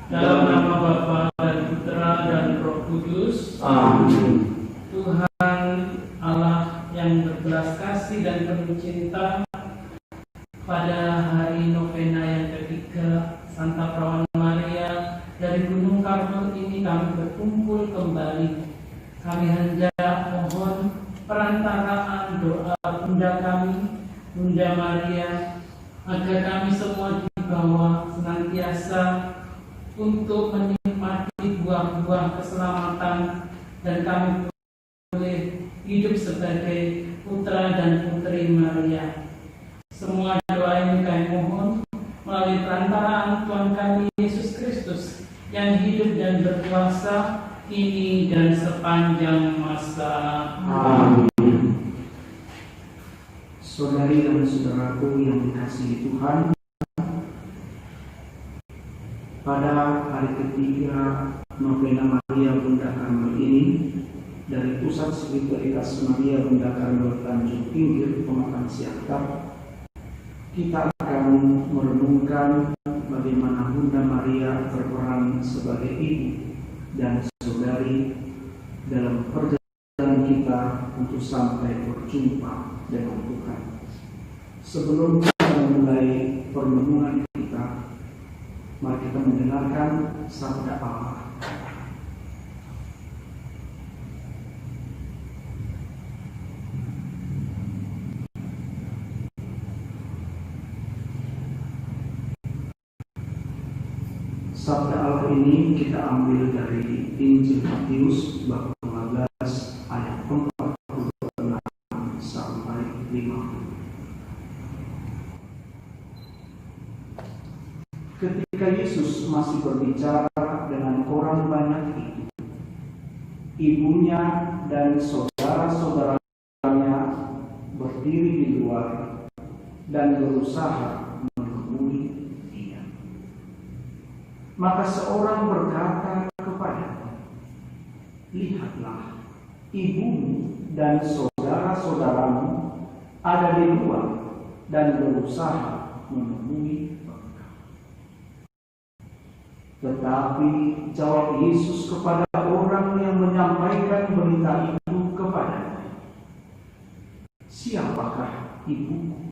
Dalam nama Bapa dan Putra dan Roh Kudus. Amin. Tuhan Allah yang berbelas kasih dan penuh cinta, pada hari novena yang ketiga Santa Perawan Maria dari Gunung Karmel ini kami berkumpul kembali. Kami hendak mohon perantaraan doa Bunda kami, Bunda Maria, agar kami semua dibawa senantiasa untuk menikmati buah-buah keselamatan, dan kami boleh hidup sebagai putra dan putri Maria. Semua doa ini kami mohon melalui perantaraan Tuhan kami Yesus Kristus yang hidup dan berkuasa kini dan sepanjang masa. Amin. Saudari dan saudaraku yang dikasihi Tuhan, pada hari ketiga novena Maria Bunda Karmel ini, dari Pusat Spiritualitas Maria Bunda Karmel Tanjung Pinggir, Pematang Siantar, kita akan merenungkan bagaimana Bunda Maria berperan sebagai ibu dan saudari dalam perjalanan kita untuk sampai berjumpa dengan Tuhan. Sebelum kita memulai perenungan kita, mari kita mendengarkan sabda Allah. Sabda Allah ini kita ambil dari Injil Matius bab 15 ayat 46 sampai 50. Ketika Yesus masih berbicara dengan orang banyak itu, ibunya dan saudara-saudaranya berdiri di luar dan berusaha menemui dia. Maka seorang berkata kepadanya, "Lihatlah, ibumu dan saudara-saudaramu ada di luar dan berusaha menemui." Tetapi jawab Yesus kepada orang yang menyampaikan berita itu kepadanya, "Siapakah ibuku?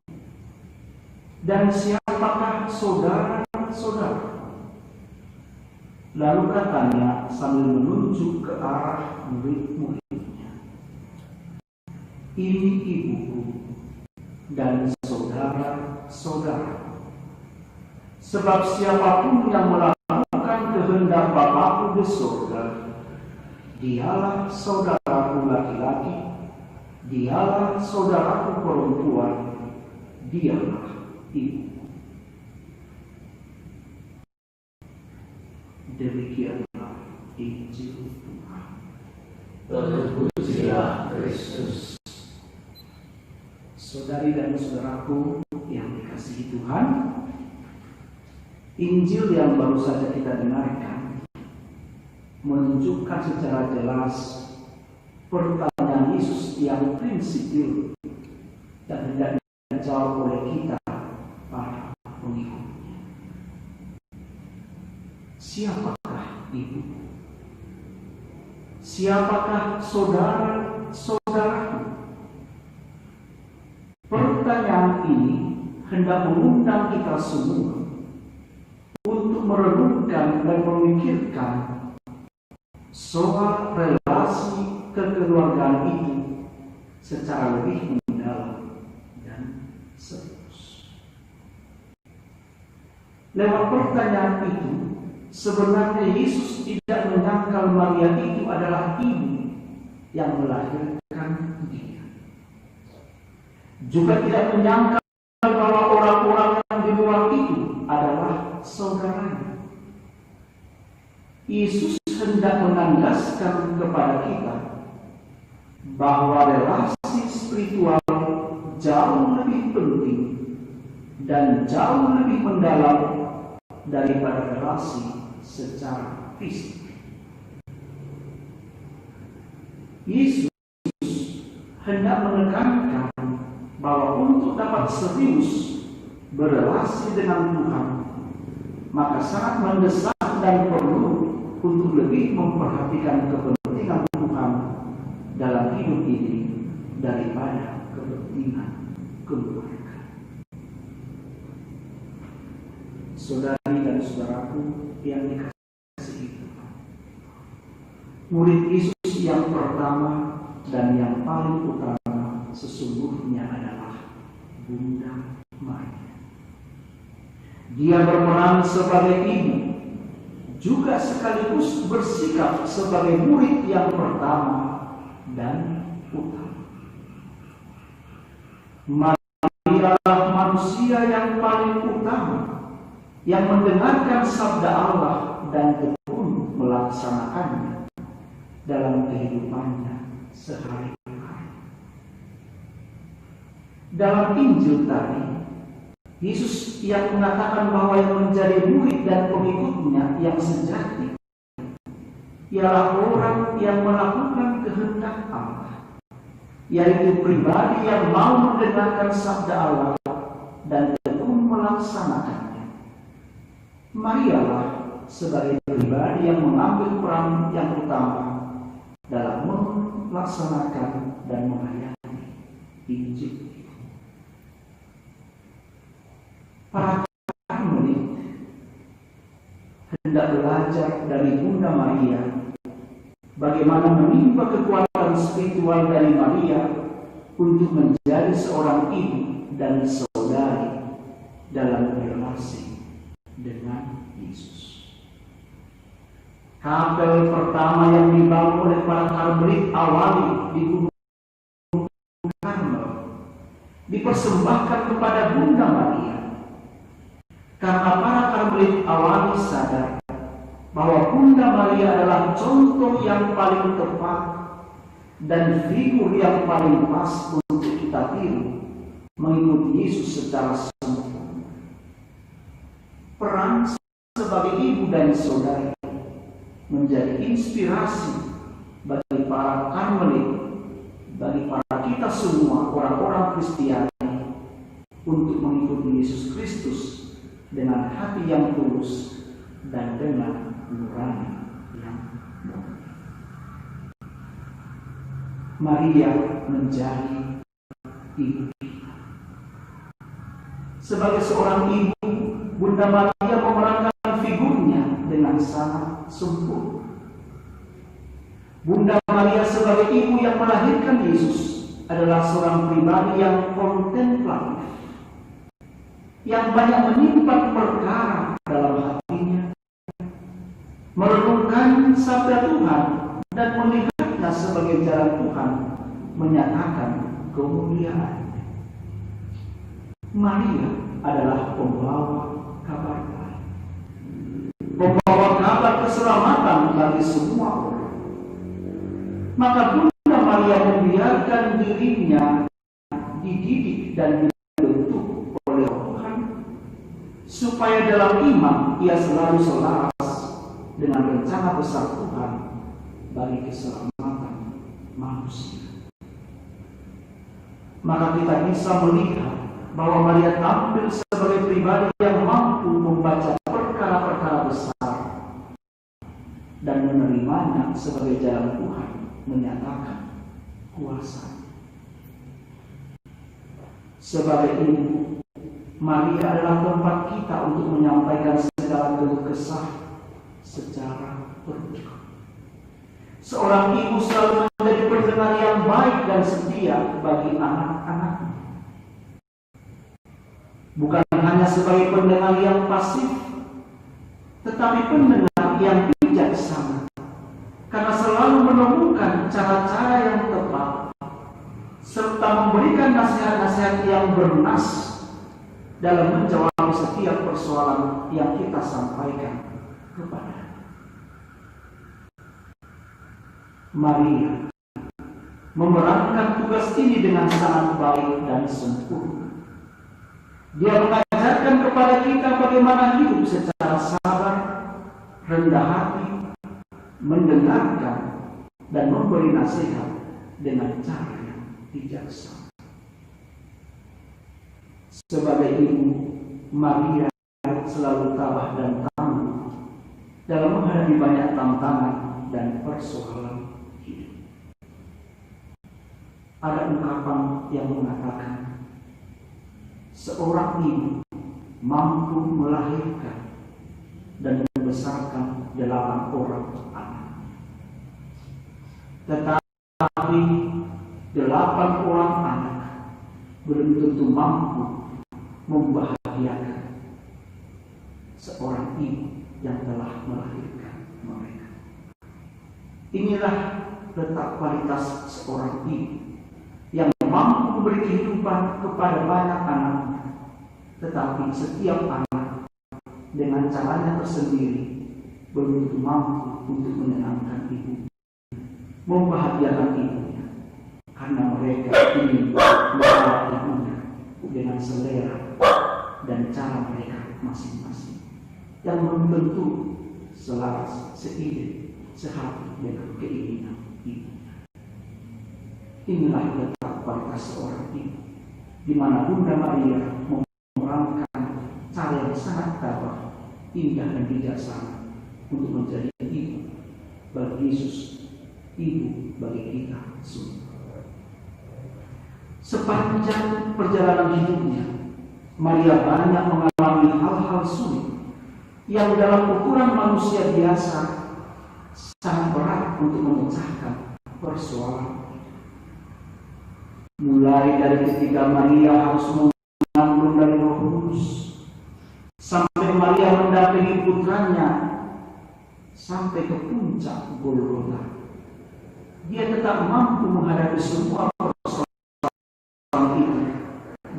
Dan siapakah saudara-saudara?" Lalu katanya sambil menunjuk ke arah murid-muridnya, "Ini ibuku dan saudara-saudara. Sebab siapapun yang melakukan kehendak Bapa-Ku di surga, dialah saudaraku laki-laki, dialah saudaraku perempuan, dialah ibu." Demikianlah Injil Tuhan. Terpujilah Kristus. Saudari dan saudaraku yang dikasihi Tuhan, Injil yang baru saja kita dengarkan menunjukkan secara jelas pertanyaan Yesus yang prinsipil dan hendak dijawab oleh kita, para pengikutnya. Siapakah ibu? Siapakah saudara-saudaraku? Pertanyaan ini hendak mengundang kita semua untuk merenungkan dan memikirkan soal relasi kekeluargaan itu secara lebih mendalam dan serius. Lewat pertanyaan itu, sebenarnya Yesus tidak menyangkal Maria itu adalah ibu yang melahirkan dia. Juga tidak menyangkal bahwa orang-orang yang di luar itu adalah saudaranya. Yesus hendak menandaskan kepada kita bahwa relasi spiritual jauh lebih penting dan jauh lebih mendalam daripada relasi secara fisik. Yesus hendak menekankan bahwa untuk dapat serius berelasi dengan Tuhan, maka sangat mendesak dan perlu untuk lebih memperhatikan kepentingan Tuhan dalam hidup ini daripada kepentingan keluarga. Saudari dan saudaraku yang dikasihi Tuhan, murid Yesus yang pertama dan yang paling utama sesungguhnya adalah Bunda Maria. Dia berperan sebagai ibu, juga sekaligus bersikap sebagai murid yang pertama dan utama. Maria adalah manusia yang paling utama, yang mendengarkan sabda Allah dan tekun melaksanakannya dalam kehidupannya sehari-hari. Dalam Injil tadi, Yesus yang mengatakan bahwa yang menjadi murid dan pengikutnya yang sejati ialah orang yang melakukan kehendak Allah, yaitu pribadi yang mau mendengarkan sabda Allah dan tekun melaksanakannya. Marialah sebagai pribadi yang mengambil peran yang utama dalam melaksanakan dan melayani Injil. Para Karmelit hendak belajar dari Bunda Maria bagaimana menimba kekuatan spiritual dari Maria untuk menjadi seorang ibu dan saudari dalam relasi dengan Yesus. Kapel pertama yang dibangun oleh para Karmelit awali di Gunung Karmel dipersembahkan kepada Bunda Maria. Karena para Karmelit awali sadar bahwa Bunda Maria adalah contoh yang paling tepat dan figur yang paling pas untuk kita tiru mengikuti Yesus secara sempurna. Peran sebagai ibu dan saudari menjadi inspirasi bagi para Karmelit, bagi para kita semua orang-orang Kristiani untuk mengikuti Yesus Kristus dengan hati yang tulus dan dengan nurani yang murni. Maria menjadi ibu kita. Sebagai seorang ibu, Bunda Maria memerankan figurnya dengan sangat sempurna. Bunda Maria sebagai ibu yang melahirkan Yesus adalah seorang pribadi yang kontemplatif, yang banyak menyimpan perkara dalam hatinya, merenungkan sabda Tuhan dan melihatnya sebagai jalan Tuhan menyatakan kemuliaan. Maria adalah pembawa kabar baik, pembawa kabar keselamatan bagi semua orang. Maka Bunda Maria membiarkan dirinya dididik dan dibentuk oleh Tuhan supaya dalam iman ia selalu selaras dengan rencana besar Tuhan bagi keselamatan manusia. Maka kita bisa melihat bahwa Maria tampil sebagai pribadi yang mampu membaca perkara-perkara besar dan menerimanya sebagai jalan Tuhan menyatakan kuasa. Sebagai ibu, Maria adalah tempat kita untuk menyampaikan segala keluh kesah secara terbuka. Seorang ibu selalu menjadi pendengar yang baik dan setia bagi anak-anaknya. Bukan hanya sebagai pendengar yang pasif, tetapi pendengar yang bijaksana, karena selalu menemukan cara-cara yang tepat serta memberikan nasihat-nasihat yang bernas dalam menjawab setiap persoalan yang kita sampaikan kepada. Maria memerankan tugas ini dengan sangat baik dan sempurna. Dia mengajarkan kepada kita bagaimana hidup secara sabar, rendah hati, mendengarkan, dan memberi nasihat dengan cara yang bijaksana. Sebagai ibu, Maria selalu tabah dan tangguh dalam menghadapi banyak tantangan dan persoalan hidup. Ada ungkapan yang mengatakan, seorang ibu mampu melahirkan dan membesarkan 8 orang anak. Tetapi 8 orang anak belum tentu mampu membahagiakan seorang ibu yang telah melahirkan mereka. Inilah letak kualitas seorang ibu yang mampu memberi kehidupan kepada banyak anaknya, tetapi setiap anak dengan caranya tersendiri belum tentu mampu untuk menyenangkan ibu, membahagiakan ibunya, karena mereka ingin merawat ibunya dengan selera dan cara mereka masing-masing, yang belum tentu selaras, seide, sehati dengan keinginan ibunya. Inilah letak kualitas seorang ibu, di mana Bunda Maria memerankan cara yang sangat tabah, indah dan bijaksana untuk menjadi ibu bagi Yesus, ibu bagi kita semua. Sepanjang perjalanan hidupnya, Maria banyak mengalami hal-hal sulit yang dalam ukuran manusia biasa sangat berat untuk memecahkan persoalan. Mulai dari ketika Maria harus mengandung dari Roh Kudus, sampai Maria mendampingi putranya sampai ke puncak Golgota, dia tetap mampu menghadapi semua persoalan itu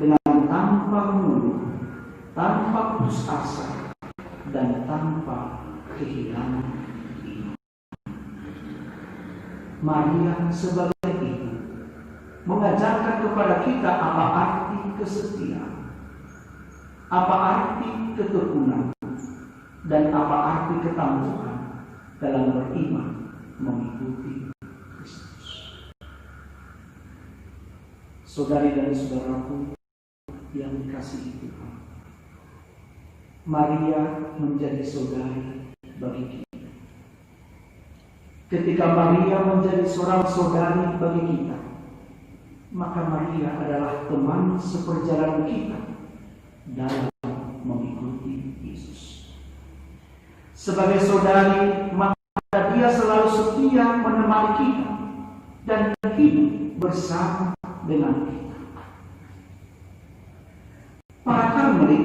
dengan tanpa mengeluh, tanpa putus asa, dan tanpa kehilangan iman. Maria sebagai ibu mengajarkan kepada kita apa arti kesetiaan, apa arti ketekunan, dan apa arti ketangguhan dalam beriman mengikuti Kristus. Saudari dan saudaraku yang dikasihi Tuhan, Maria menjadi saudari bagi kita. Ketika Maria menjadi seorang saudari bagi kita, maka Maria adalah teman seperjalanan kita dalam mengikuti Yesus. Sebagai saudari, maka dia selalu setia menemani kita dan hidup bersama dengan kita. Para Karmelit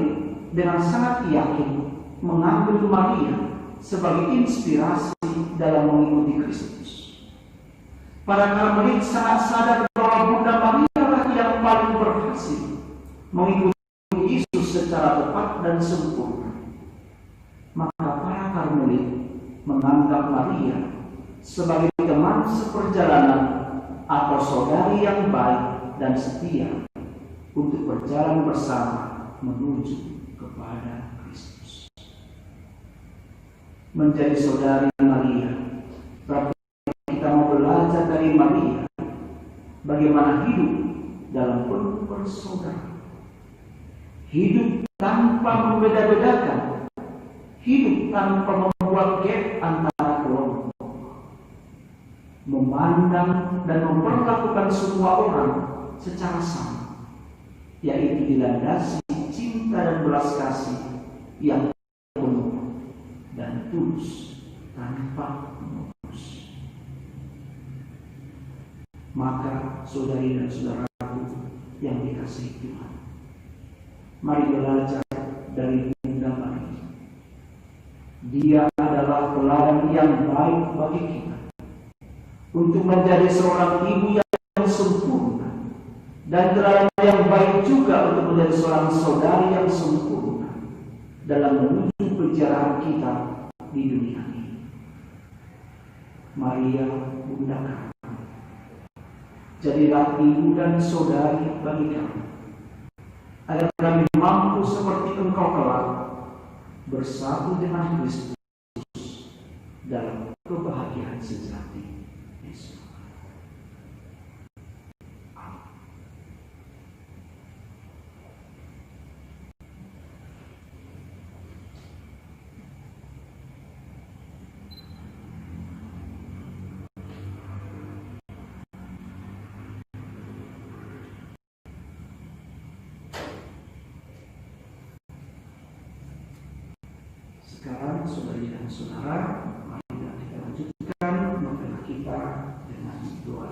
dengan sangat yakin mengambil Maria sebagai inspirasi dalam mengikuti Kristus. Para Karmelit sangat sadar bahwa Bunda Maria lah yang paling berhasil mengikuti Yesus secara tepat dan sempurna. Maka para Karmelit menganggap Maria sebagai teman seperjalanan atau saudari yang baik dan setia untuk berjalan bersama menuju kepada Kristus. Menjadi saudari Maria, kita mau belajar dari Maria bagaimana hidup dalam penuh persaudaraan, hidup tanpa membeda-bedakan, hidup tanpa membuat gap antara kelompok, memandang dan memperlakukan semua orang secara sama, yaitu dilandasi cinta dan belas kasih yang penuh dan tulus tanpa memutus. Maka saudari dan saudaraku yang dikasihi Tuhan, mari belajar dari Bunda Maria. Dia adalah teladan yang baik bagi kita untuk menjadi seorang ibu yang sempurna, dan teladan yang baik juga untuk menjadi seorang saudari yang sempurna dalam menuju perjalanan kita di dunia ini. Maria, Bunda kami, jadilah ibu dan saudari bagi kami, agar kami mampu seperti Engkau kelak bersatu dengan Kristus dalam kebahagiaan sejati. Yesus. Bapak, Saudari dan Saudara, mari kita lanjutkan novena kita dengan doa.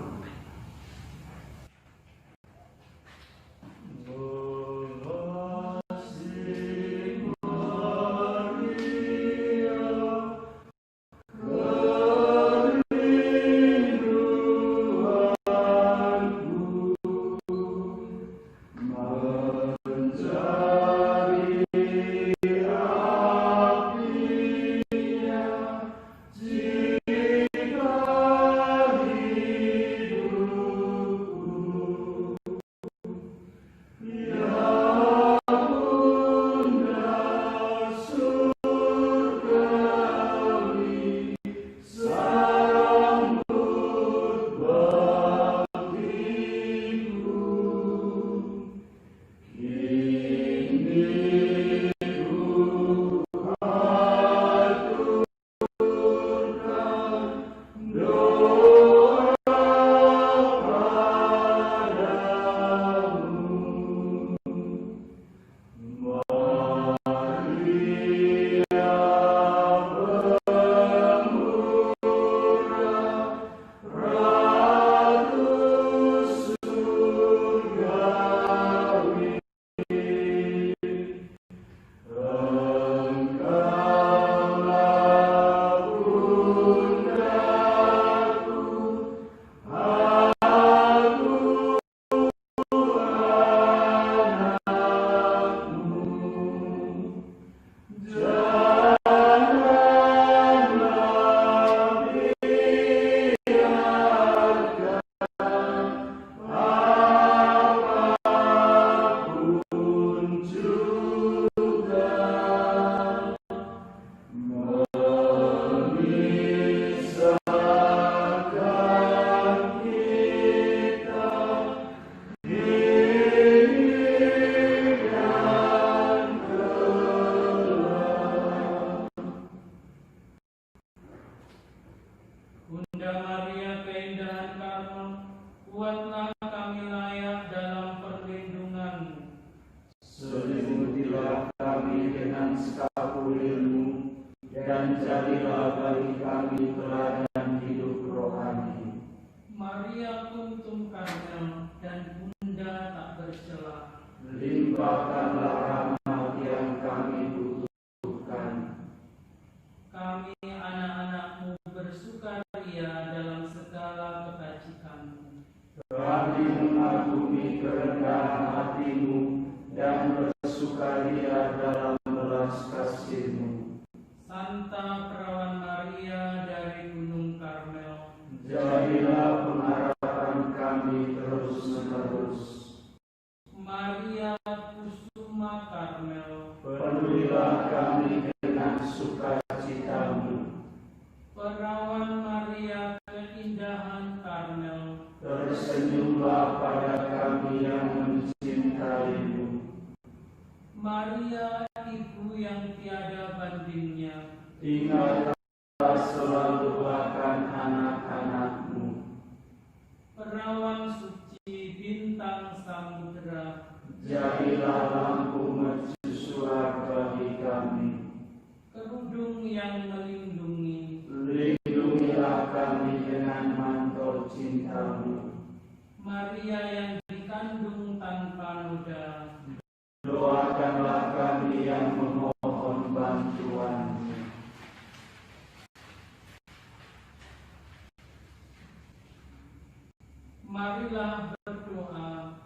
Marilah berdoa.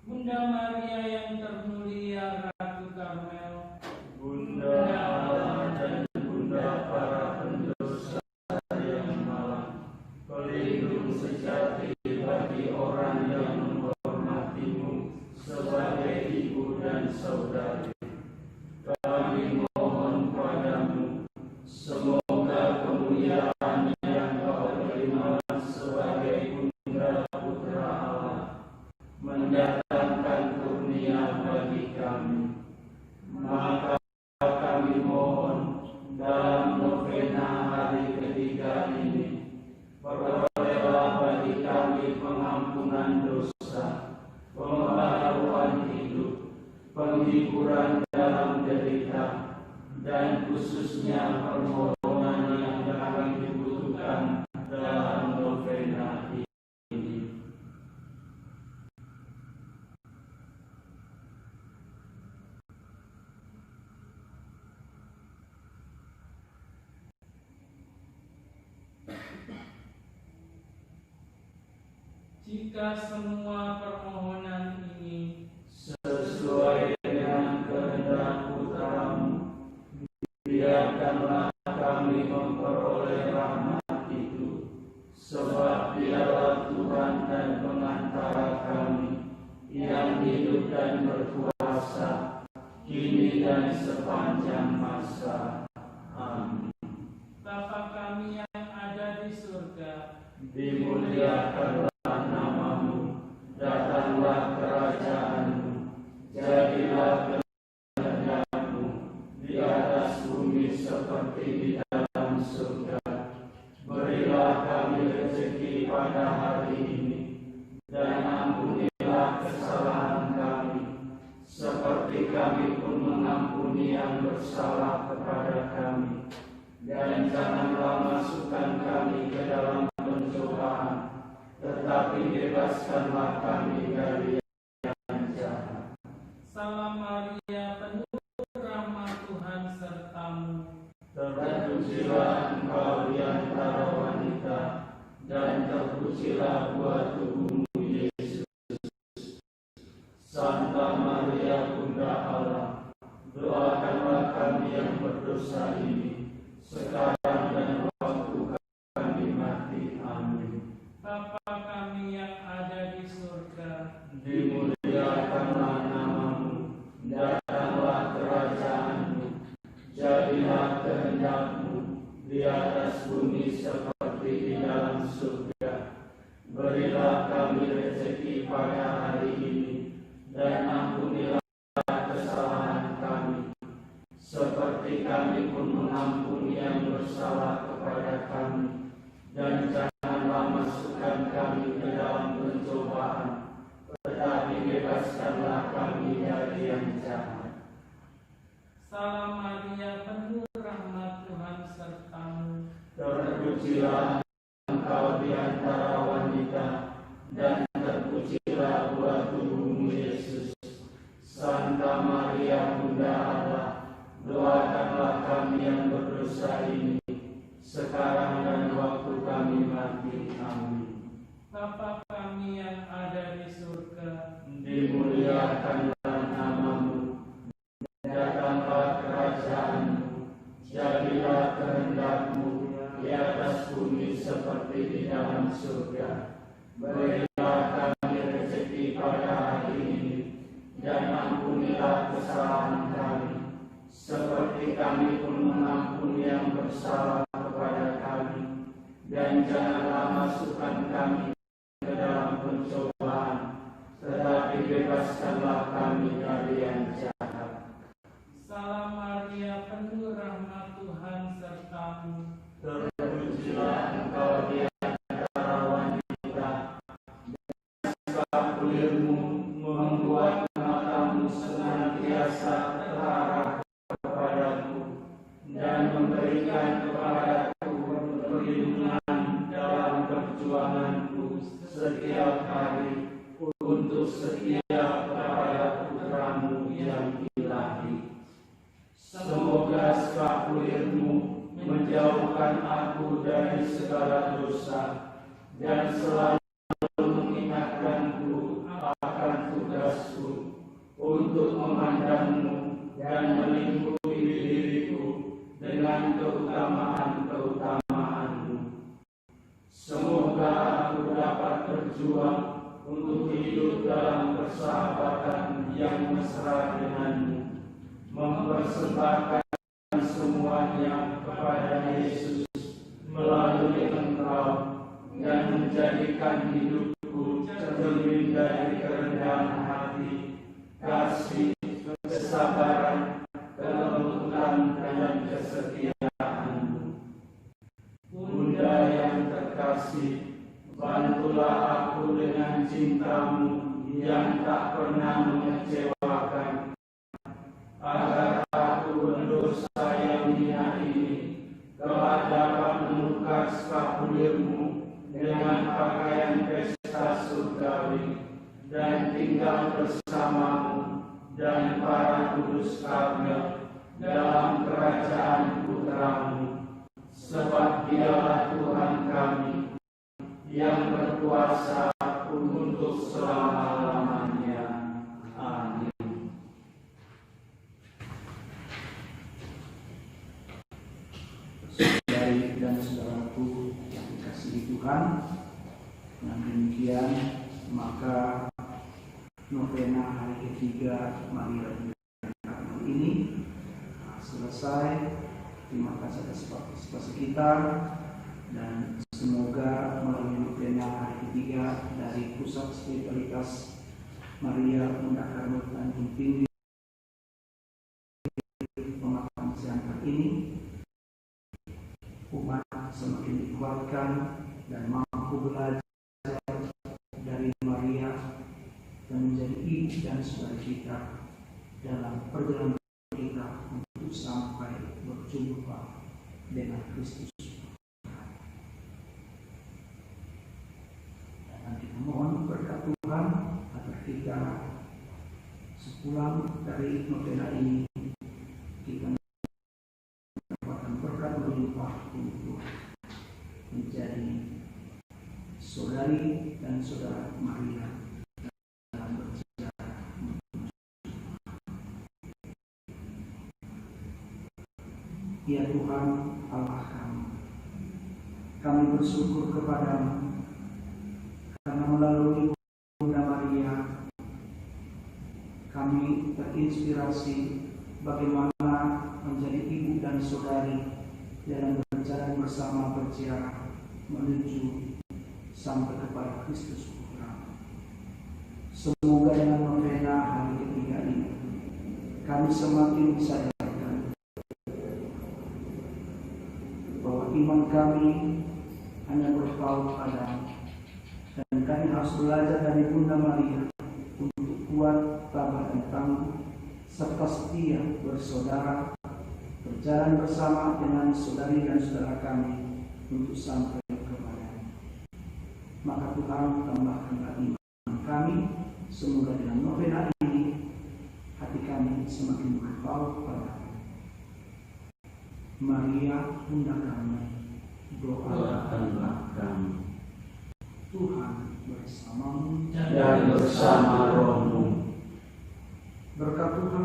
Bunda Maria yang termulia Ratu Karmel, Bunda Allah dan Bunda para pendosa yang malang, pelindung sejati bagi orang yang menghormatimu sebagai ibu dan saudari. Kami mohon padamu, semoga kemuliaan yang kau terima sebagai Bunda Putra Allah mendatangkan kurnia bagi kami. Maka kami mohon dalam novena hari ketiga ini, perolehlah bagi kami pengampunan dosa, pembaharuan hidup, penghiburan dalam derita, dan khususnya permohonan yang kami dibutuhkan dalam novena ini. Jika semua permohonan ini sesuai dengan kehendak putramu, biarkanlah kami memperoleh rahmat itu, sebab Dialah Tuhan dan pengantara kami, yang hidup dan berkuasa, kini dan sepanjang masa. Amin. Bapa kami yang ada di surga, Dimuliakanlah namamu, datanglah kerajaanmu, jadilah kehendakmu di atas bumi seperti di dalam surga. Berilah kami rezeki pada hari ini, dan ampunilah kesalahan kami, seperti kami pun mengampuni yang bersalah kepada kami. Dan janganlah masukkan kami ke dalam pencobaan, tetapi bebaskanlah kami dari yang jahat. Salam Maria, penuh rahmat Tuhan sertamu. Terpujilah engkau di antara wanita, dan terpujilah buah tubuhmu Yesus. Santa Maria Bunda Allah, doakanlah kami yang berdosa ini, sekarang dan waktu kami mati. Amin. Bapa kami yang ada di surga, Dimuliakanlah namamu, datanglah kerajaanmu, jadilah kehendakmu di atas bumi seperti di dalam surga. Berilah kami rezeki pada hari ini, dan ampunilah kesalahan kami, seperti kami pun mengampuni yang bersalah kepada kami. Dan janganlah masukkan kami ke dalam pencobaan, tetapi bebaskanlah kami dari yang jahat. Salam Maria, penuh rahmat Tuhan sertamu. Terpujilah engkau di antara wanita, dan terpujilah buah tubuhmu Yesus. Santa Maria Bunda Allah, doakanlah kami yang berdosa ini, sekarang dan waktu kami mati. Amin. Bapa kami yang ada di surga, Dimuliakanlah namamu, datanglah kerajaanmu, jadilah kehendakmu di atas bumi seperti di dalam surga. Berilah kami rezeki pada hari ini, dan ampunilah kesalahan kami, seperti kami pun mengampuni yang bersalah kepada kami. Dan janganlah masukkan kami ke dalam pencobaan, tetapi bebaskanlah kami dari yang jahat. Salam Maria, penuh rahmat Tuhan sertamu. Terpujilah engkau di antara wanita, dan sebab kulitmu membuat matamu senantiasa terarah kepadaku, dan memberikan kepadaku perlindungan dalam perjuanganku setiap hari, untuk setia kepada putramu yang ilahi. Semoga sebab kulitmu menjauhkan aku dari segala dosa, dan selalu mengingatkanku akan tugasku untuk memandangmu dan melingkupi diriku dengan keutamaan-keutamaanmu. Semoga aku dapat berjuang untuk hidup dalam persahabatan yang mesra denganmu, mempersembahkan semuanya kepada Yesus melalui Engkau, dan menjadikan hidupku cermin dari kerendahan hati, kasih, kesabaran, kelembutan, dan kesetiaan-Mu. Bunda yang terkasih, bantulah aku dengan cinta-Mu yang tak pernah mengecewakan, agar aku berdosa mengangkat skapulirmu dengan pakaian pesta surgawi dan tinggal bersamamu dan para kudus karmel dalam kerajaan putramu, sebab Dialah Tuhan kami yang berkuasa untuk selama-lamanya. Amin. Saudari dan saudaraku yang dikasihi Tuhan, dengan demikian maka novena hari ketiga Maria Bunda ini selesai. Terima kasih atas partisipasi kita, dan semoga melalui novena hari ketiga dari Pusat Spiritualitas Maria Bunda Karmel Tanjung Tinggi Pemakaman Siantar ini, umat semakin dikuatkan dan mampu belajar dari Maria dan menjadi ibu dan saudara kita dalam perjalanan kita untuk sampai berjumpa dengan Kristus. Dan kita mohon berkat Tuhan agar kita sepulang dari novena ini kita mendapatkan berkat berlimpah untuk menjadi saudari dan saudara Maria dalam bersejarah. Ya Tuhan Allah kami bersyukur kepadamu karena melalui Bunda Maria kami terinspirasi bagaimana menjadi ibu dan saudari dalam berjalan bersama berziarah menuju sampai kepada Kristus Putra. Semoga dengan novena hari ketiga ini kami semakin disadarkan bahwa iman kami hanya berpaut padamu, dan kami harus belajar dari Bunda Maria untuk kuat, tabah dan tangguh, serta setia bersaudara, berjalan bersama dengan saudari dan saudara kami untuk sampai kepada-Mu. Maka Tuhan tambahkanlah iman kami, semoga dengan novena ini hati kami semakin berpaut padamu. Maria Bunda kami, doakanlah kami. Tuhan bersamamu dan bersama rohmu. Berkat Tuhan